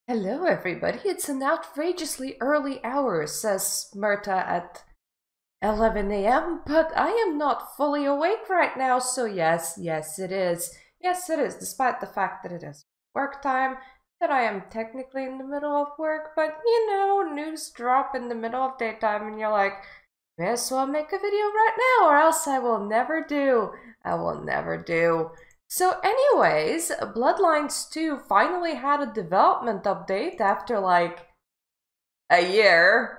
Hello, everybody. It's an outrageously early hour, says Myrta at 11 a.m., but I am not fully awake right now, so yes, it is. Yes, it is, despite the fact that it is work time, that I am technically in the middle of work, but you know, news drop in the middle of daytime and you're like, may as well make a video right now or else I will never do. I will never do. So anyways, Bloodlines 2 finally had a development update after like a year.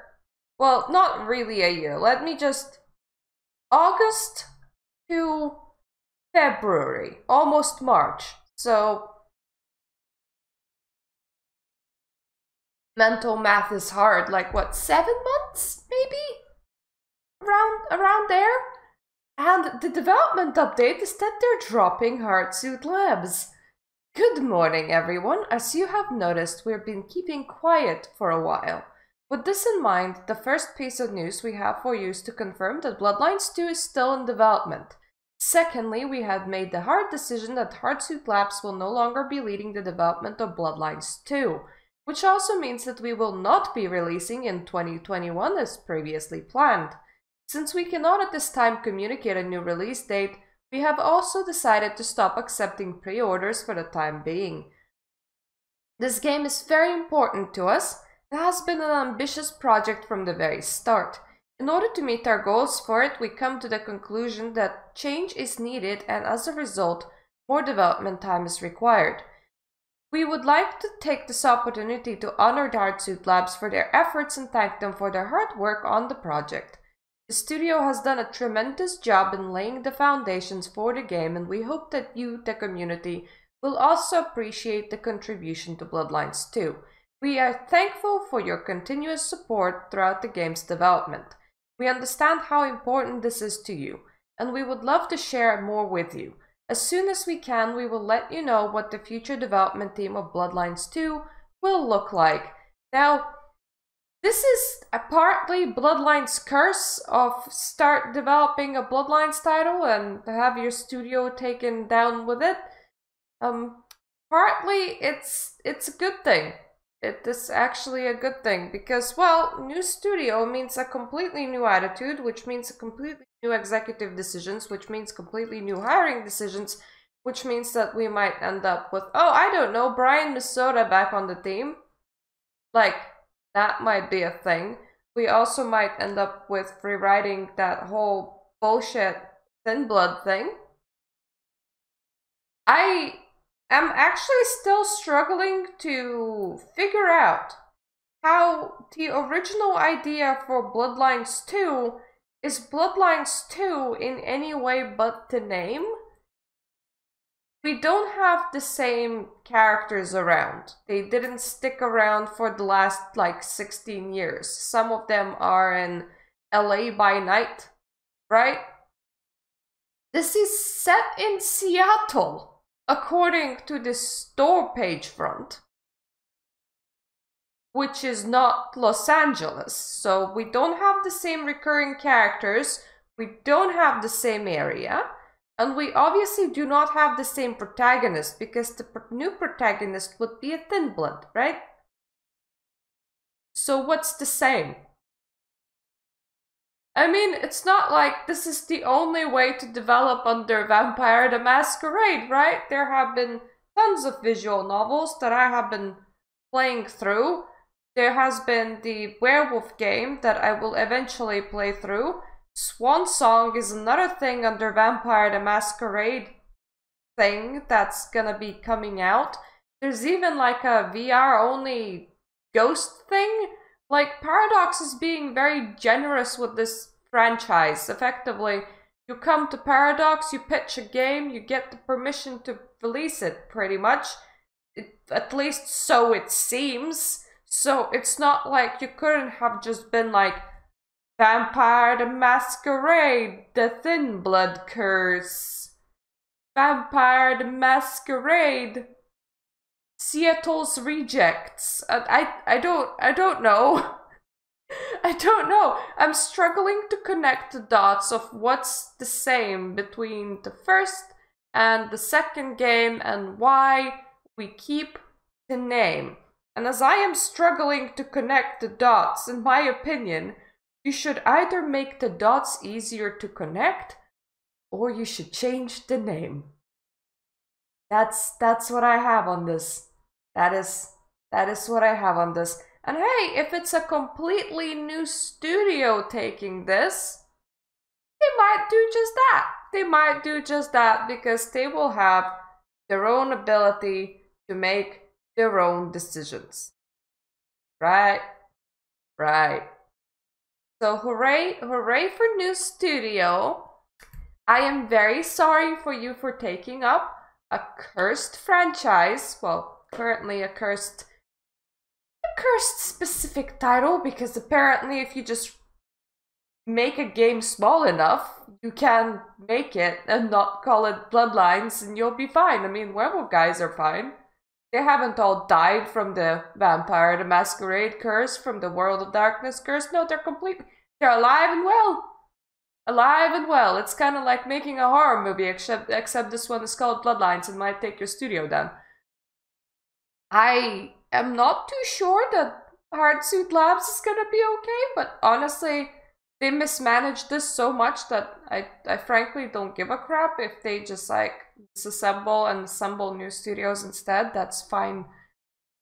Well, not really a year. Let me just... August to February, almost March. So mental math is hard. Like what, 7 months maybe? Around there? And the development update is that they're dropping Hardsuit Labs. Good morning, everyone. As you have noticed, we've been keeping quiet for a while. With this in mind, the first piece of news we have for you is to confirm that Bloodlines 2 is still in development. Secondly, we have made the hard decision that Hardsuit Labs will no longer be leading the development of Bloodlines 2, which also means that we will not be releasing in 2021 as previously planned. Since we cannot at this time communicate a new release date, we have also decided to stop accepting pre-orders for the time being. This game is very important to us. It has been an ambitious project from the very start. In order to meet our goals for it, we come to the conclusion that change is needed and as a result, more development time is required. We would like to take this opportunity to honor Hardsuit Labs for their efforts and thank them for their hard work on the project. The studio has done a tremendous job in laying the foundations for the game, and we hope that you, the community, will also appreciate the contribution to Bloodlines 2. We are thankful for your continuous support throughout the game's development. We understand how important this is to you, and we would love to share more with you. As soon as we can, we will let you know what the future development team of Bloodlines 2 will look like. Now, this is partly Bloodlines' curse of start developing a Bloodlines title and have your studio taken down with it. Partly it's a good thing. It is actually a good thing because, well, new studio means a completely new attitude, which means a completely new executive decisions, which means completely new hiring decisions, which means that we might end up with, oh, I don't know, Brian Missoda back on the team. Like, that might be a thing. We also might end up with rewriting that whole bullshit Thin Blood thing. I am actually still struggling to figure out how the original idea for Bloodlines 2 is Bloodlines 2 in any way but the name. We don't have the same characters around. They didn't stick around for the last, like, 16 years. Some of them are in LA by night, right? This is set in Seattle, according to the store page front, which is not Los Angeles. So we don't have the same recurring characters, we don't have the same area, and we obviously do not have the same protagonist, because the new protagonist would be a Thin Blood, right? So what's the same? I mean, it's not like this is the only way to develop under Vampire the Masquerade, right? There have been tons of visual novels that I have been playing through. There has been the werewolf game that I will eventually play through. Swan Song is another thing under Vampire the Masquerade thing that's gonna be coming out. There's even like a VR-only ghost thing. Like, Paradox is being very generous with this franchise. Effectively, you come to Paradox, you pitch a game, you get the permission to release it, pretty much. At least so it seems. So it's not like you couldn't have just been like, Vampire the Masquerade, the Thin Blood Curse. Vampire the Masquerade, Seattle's Rejects. I don't know. I don't know. I'm struggling to connect the dots of what's the same between the first and the second game and why we keep the name. And as I am struggling to connect the dots, in my opinion, you should either make the dots easier to connect, or you should change the name. That's what I have on this. That is what I have on this. And hey, if it's a completely new studio taking this, they might do just that. They might do just that because they will have their own ability to make their own decisions. Right? Right. So hooray, hooray for new studio. I am very sorry for you for taking up a cursed franchise. Well, currently a cursed specific title, because apparently if you just make a game small enough, you can make it and not call it Bloodlines and you'll be fine. I mean, werewolf guys are fine. They haven't all died from the Vampire the Masquerade curse, from the World of Darkness curse. No, they're alive and well. Alive and well. It's kind of like making a horror movie, except this one is called Bloodlines and might take your studio down. I am not too sure that Hardsuit Labs is gonna be okay, but honestly, they mismanaged this so much that I frankly don't give a crap if they just like disassemble and assemble new studios instead. That's fine.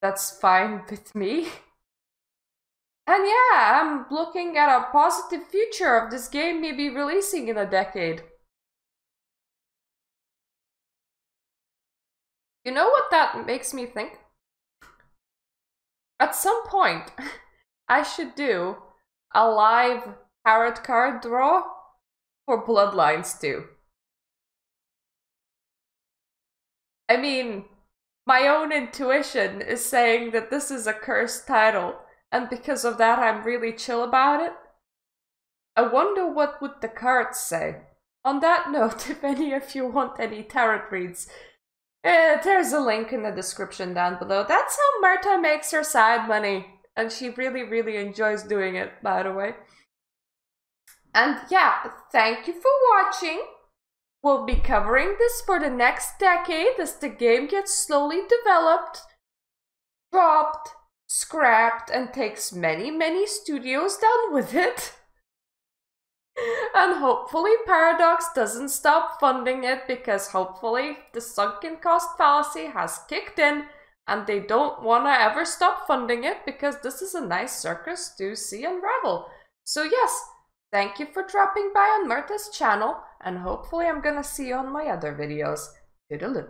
That's fine with me. And yeah, I'm looking at a positive future of this game maybe releasing in a decade. You know what that makes me think? At some point, I should do a live tarot card draw for Bloodlines 2. I mean, my own intuition is saying that this is a cursed title, and because of that I'm really chill about it. I wonder what would the cards say. On that note, if any of you want any tarot reads, there's a link in the description down below. That's how Marta makes her side money, and she really, really enjoys doing it, by the way. And yeah, thank you for watching. We'll be covering this for the next decade as the game gets slowly developed, dropped, scrapped, and takes many, many studios down with it. And hopefully Paradox doesn't stop funding it, because hopefully the sunken cost fallacy has kicked in and they don't want to ever stop funding it, because this is a nice circus to see unravel. So yes, thank you for dropping by on Marta's channel, and hopefully I'm gonna see you on my other videos. Toodaloo.